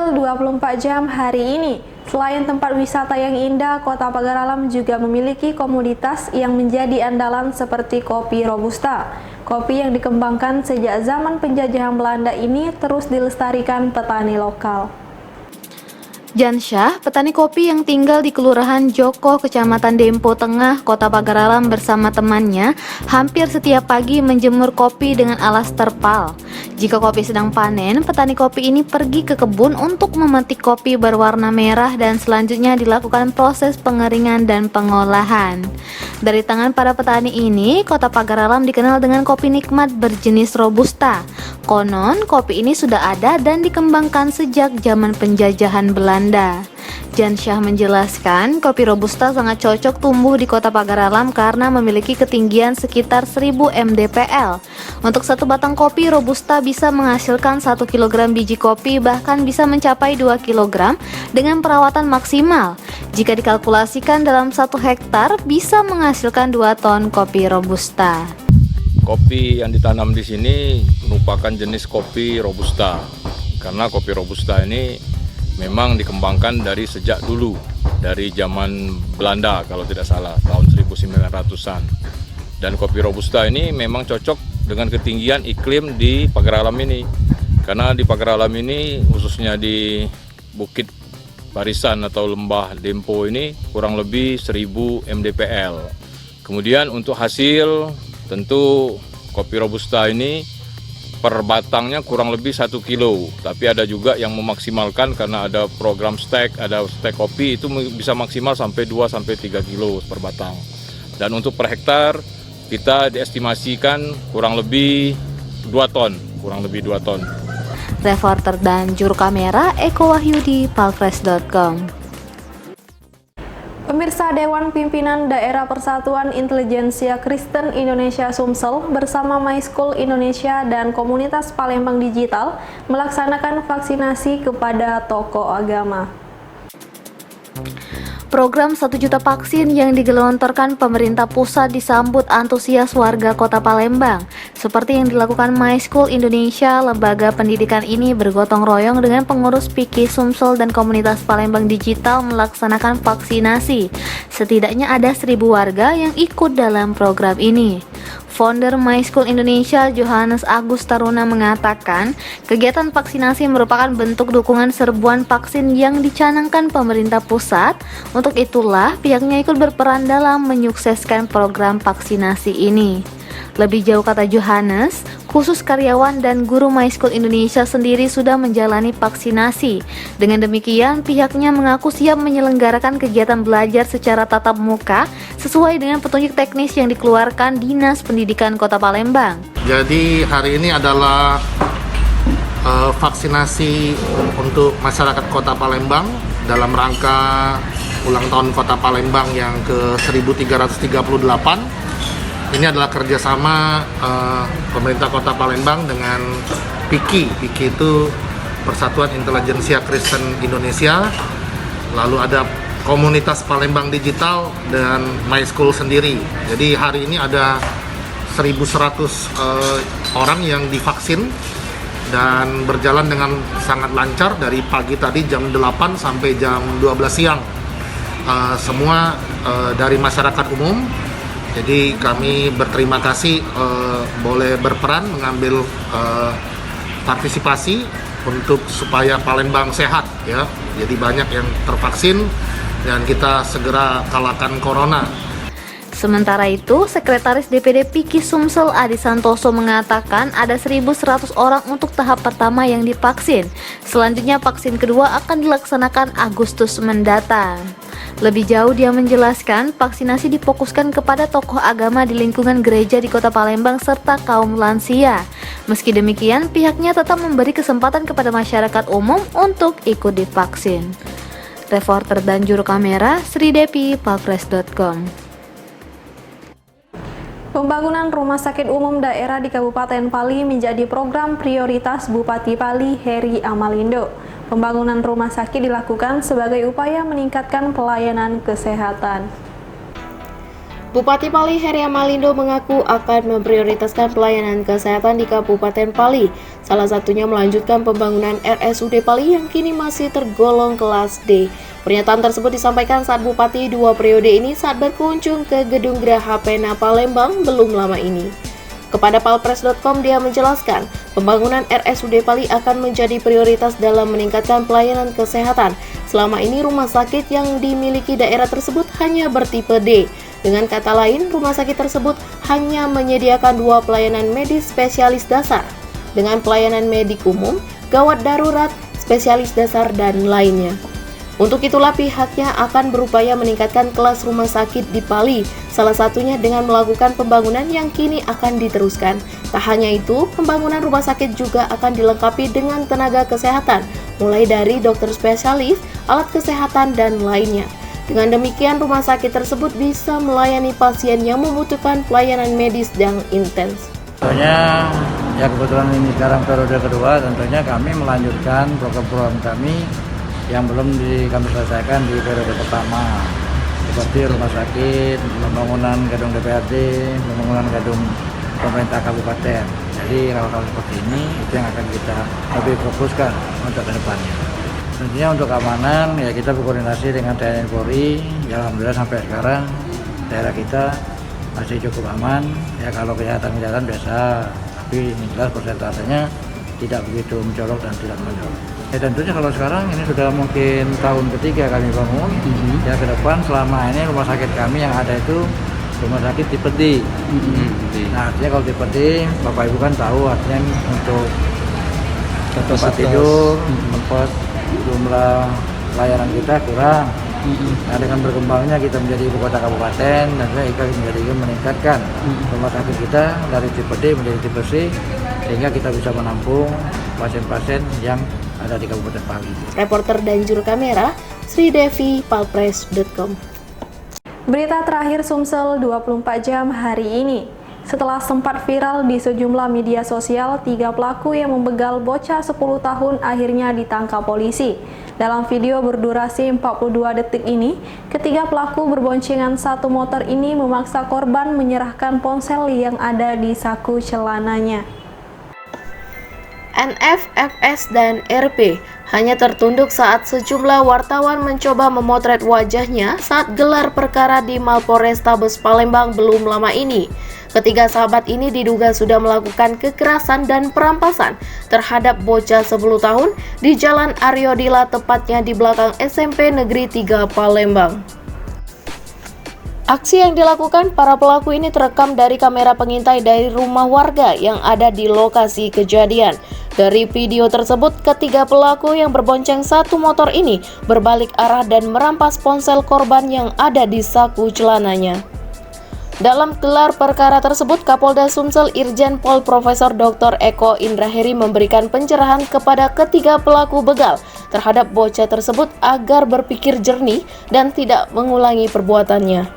Sumsel 24 jam hari ini. Selain tempat wisata yang indah, Kota Pagar Alam juga memiliki komoditas yang menjadi andalan seperti kopi Robusta. Kopi yang dikembangkan sejak zaman penjajahan Belanda ini terus dilestarikan petani lokal. Jansyah, petani kopi yang tinggal di Kelurahan Joko, Kecamatan Dempo Tengah, Kota Pagar Alam bersama temannya hampir setiap pagi menjemur kopi dengan alas terpal. Jika kopi sedang panen, petani kopi ini pergi ke kebun untuk memetik kopi berwarna merah dan selanjutnya dilakukan proses pengeringan dan pengolahan. Dari tangan para petani ini, Kota Pagar Alam dikenal dengan kopi nikmat berjenis Robusta. Konon, kopi ini sudah ada dan dikembangkan sejak zaman penjajahan Belanda. Jansyah menjelaskan, kopi Robusta sangat cocok tumbuh di Kota Pagar Alam karena memiliki ketinggian sekitar 1000 mdpl. Untuk satu batang kopi Robusta bisa menghasilkan 1 kg biji kopi, bahkan bisa mencapai 2 kg dengan perawatan maksimal. Jika dikalkulasikan dalam 1 hektar, bisa menghasilkan 2 ton kopi Robusta. Kopi yang ditanam di sini merupakan jenis kopi Robusta. Karena kopi Robusta ini memang dikembangkan dari sejak dulu, dari zaman Belanda kalau tidak salah, tahun 1900-an. Dan kopi Robusta ini memang cocok dengan ketinggian iklim di Pagar Alam ini. Karena di Pagar Alam ini, khususnya di Bukit Barisan atau Lembah Dempo ini, kurang lebih 1000 mdpl. Kemudian untuk hasil, tentu kopi Robusta ini per batangnya kurang lebih 1 kilo, tapi ada juga yang memaksimalkan karena ada program stek, ada stek kopi itu bisa maksimal sampai 2-3 kilo per batang. Dan untuk per hektar kita diestimasikan kurang lebih 2 ton. Reporter dan juru kamera Eko Wahyudi, palfresh.com. Pemirsa, Dewan Pimpinan Daerah Persatuan Intelijensia Kristen Indonesia Sumsel bersama My School Indonesia dan komunitas Palembang Digital melaksanakan vaksinasi kepada tokoh agama. Program 1 juta vaksin yang digelontorkan pemerintah pusat disambut antusias warga Kota Palembang. Seperti yang dilakukan My School Indonesia, lembaga pendidikan ini bergotong royong dengan pengurus PIKI Sumsel dan komunitas Palembang Digital melaksanakan vaksinasi. Setidaknya ada 1000 warga yang ikut dalam program ini. Founder My School Indonesia, Johannes Agus Taruna mengatakan, kegiatan vaksinasi merupakan bentuk dukungan serbuan vaksin yang dicanangkan pemerintah pusat. Untuk itulah, pihaknya ikut berperan dalam menyukseskan program vaksinasi ini. Lebih jauh, kata Johannes, khusus karyawan dan guru My School Indonesia sendiri sudah menjalani vaksinasi. Dengan demikian, pihaknya mengaku siap menyelenggarakan kegiatan belajar secara tatap muka sesuai dengan petunjuk teknis yang dikeluarkan Dinas Pendidikan Kota Palembang. Jadi hari ini adalah vaksinasi untuk masyarakat Kota Palembang dalam rangka ulang tahun Kota Palembang yang ke-1338. Ini adalah kerjasama pemerintah Kota Palembang dengan PIKI. PIKI itu Persatuan Intelijensia Kristen Indonesia. Lalu ada komunitas Palembang Digital dan My School sendiri. Jadi hari ini ada 1.100 orang yang divaksin dan berjalan dengan sangat lancar dari pagi tadi jam 8 sampai jam 12 siang. Semua dari masyarakat umum. Jadi kami berterima kasih boleh berperan mengambil partisipasi untuk supaya Palembang sehat ya. Jadi banyak yang tervaksin dan kita segera kalahkan corona. Sementara itu, Sekretaris DPD PIKI Sumsel Adi Santoso mengatakan ada 1.100 orang untuk tahap pertama yang divaksin. Selanjutnya vaksin kedua akan dilaksanakan Agustus mendatang. Lebih jauh dia menjelaskan vaksinasi difokuskan kepada tokoh agama di lingkungan gereja di Kota Palembang serta kaum lansia. Meski demikian, pihaknya tetap memberi kesempatan kepada masyarakat umum untuk ikut divaksin. Reporter dan juru kamera Sri Depi, palfresh.com. Pembangunan Rumah Sakit Umum Daerah di Kabupaten Pali menjadi program prioritas Bupati Pali Heri Amalindo. Pembangunan rumah sakit dilakukan sebagai upaya meningkatkan pelayanan kesehatan. Bupati Pali Heria Malindo mengaku akan memprioritaskan pelayanan kesehatan di Kabupaten Pali, salah satunya melanjutkan pembangunan RSUD Pali yang kini masih tergolong kelas D. Pernyataan tersebut disampaikan saat Bupati 2 periode ini saat berkunjung ke Gedung Geraha Pena Palembang belum lama ini. Kepada palpres.com dia menjelaskan, pembangunan RSUD Pali akan menjadi prioritas dalam meningkatkan pelayanan kesehatan. Selama ini rumah sakit yang dimiliki daerah tersebut hanya bertipe D. Dengan kata lain, rumah sakit tersebut hanya menyediakan 2 pelayanan medis spesialis dasar, dengan pelayanan medik umum, gawat darurat, spesialis dasar, dan lainnya. Untuk itulah pihaknya akan berupaya meningkatkan kelas rumah sakit di Pali, salah satunya dengan melakukan pembangunan yang kini akan diteruskan. Tak hanya itu, pembangunan rumah sakit juga akan dilengkapi dengan tenaga kesehatan, mulai dari dokter spesialis, alat kesehatan, dan lainnya. Dengan demikian, rumah sakit tersebut bisa melayani pasien yang membutuhkan pelayanan medis yang intens. Tentunya, ya kebetulan ini sekarang periode kedua, tentunya kami melanjutkan program-program kami yang belum kami selesaikan di periode pertama. Seperti rumah sakit, pembangunan gedung DPRD, pembangunan gedung pemerintah kabupaten. Jadi hal-hal seperti ini itu yang akan kita lebih fokuskan untuk ke depannya. Tentunya untuk keamanan ya kita berkoordinasi dengan TNI Polri. Ya alhamdulillah sampai sekarang daerah kita masih cukup aman. Ya kalau kejahatan biasa, tapi ini jelas persentasenya tidak begitu mencolok dan tidak mencolok. Ya tentunya kalau sekarang ini sudah mungkin tahun ketiga kami bangun. Ya ke depan selama ini rumah sakit kami yang ada itu rumah sakit tipe D. Nah artinya kalau tipe D, Bapak Ibu kan tahu artinya untuk tempat tidur, tempat jumlah layanan kita kurang. Nah, dengan berkembangnya kita menjadi ibu kota kabupaten, dan kita meningkatkan rumah sakit kita dari tipe D menjadi tipe C, sehingga kita bisa menampung pasien-pasien yang ada di Kabupaten Pali. Reporter dan juru kamera Sri Devi, palpres.com. Berita terakhir Sumsel 24 jam hari ini. Setelah sempat viral di sejumlah media sosial, 3 pelaku yang membegal bocah 10 tahun akhirnya ditangkap polisi. Dalam video berdurasi 42 detik ini, ketiga pelaku berboncengan satu motor ini memaksa korban menyerahkan ponsel yang ada di saku celananya. NF, FS, dan RP hanya tertunduk saat sejumlah wartawan mencoba memotret wajahnya saat gelar perkara di Mapolrestabes Palembang belum lama ini. Ketiga sahabat ini diduga sudah melakukan kekerasan dan perampasan terhadap bocah 10 tahun di Jalan Aryodila, tepatnya di belakang SMP Negeri 3 Palembang. Aksi yang dilakukan para pelaku ini terekam dari kamera pengintai dari rumah warga yang ada di lokasi kejadian. Dari video tersebut, ketiga pelaku yang berbonceng satu motor ini berbalik arah dan merampas ponsel korban yang ada di saku celananya. Dalam gelar perkara tersebut, Kapolda Sumsel Irjen Pol Profesor Dr. Eko Indraheri memberikan pencerahan kepada ketiga pelaku begal terhadap bocah tersebut agar berpikir jernih dan tidak mengulangi perbuatannya.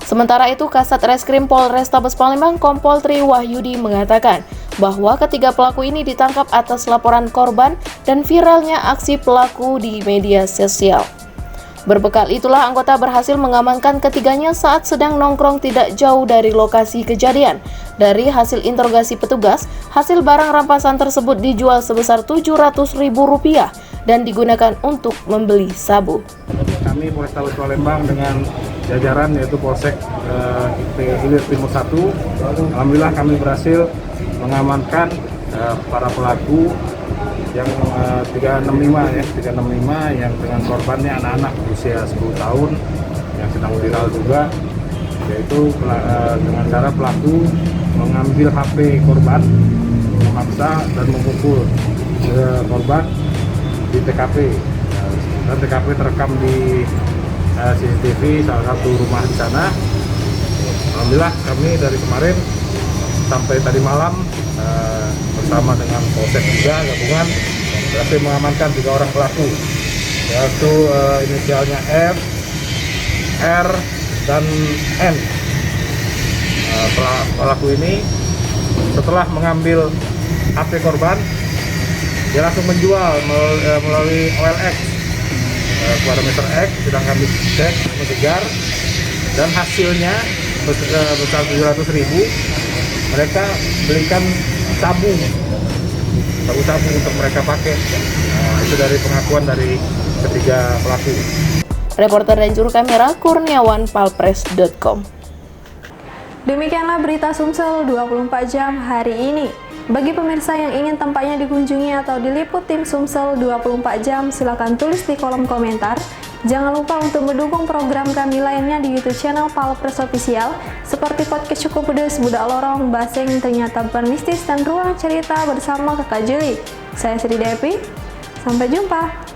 Sementara itu, Kasat Reskrim Polrestabes Palembang Kompol Tri Wahyudi mengatakan bahwa ketiga pelaku ini ditangkap atas laporan korban dan viralnya aksi pelaku di media sosial. Berbekal itulah anggota berhasil mengamankan ketiganya saat sedang nongkrong tidak jauh dari lokasi kejadian. Dari hasil interogasi petugas, hasil barang rampasan tersebut dijual sebesar Rp700.000 dan digunakan untuk membeli sabu. Kami Polrestabes Palembang dengan jajaran yaitu Polsek Hilir Timur 1, alhamdulillah kami berhasil mengamankan para pelaku yang 365 yang dengan korbannya anak-anak usia 10 tahun yang sedang viral juga, yaitu dengan cara pelaku mengambil HP korban, memaksa dan memukul korban di TKP. Dan TKP terekam di CCTV salah satu rumah di sana. Alhamdulillah kami dari kemarin sampai tadi malam bersama dengan Polsek juga gabungan berhasil mengamankan 3 orang pelaku, yaitu inisialnya F, R, dan N. Pelaku ini setelah mengambil HP korban, dia langsung menjual melalui OLX kepada Mr. X. Sedang kami cek, kami kejar, dan hasilnya sebesar 700.000, mereka belikan sabu untuk mereka pakai. Itu dari pengakuan dari ketiga pelaku. Reporter dan juru kamera Kurniawan, palpres.com. Demikianlah berita Sumsel 24 jam hari ini. Bagi pemirsa yang ingin tempatnya dikunjungi atau diliput tim Sumsel 24 jam, silakan tulis di kolom komentar. Jangan lupa untuk mendukung program kami lainnya di YouTube channel Palpres Official seperti podcast Cukup Pedes, Budak Lorong, Basing, Ternyata Bukan Mistis, dan Ruang Cerita bersama Kakak Juli. Saya Sri Devi, sampai jumpa.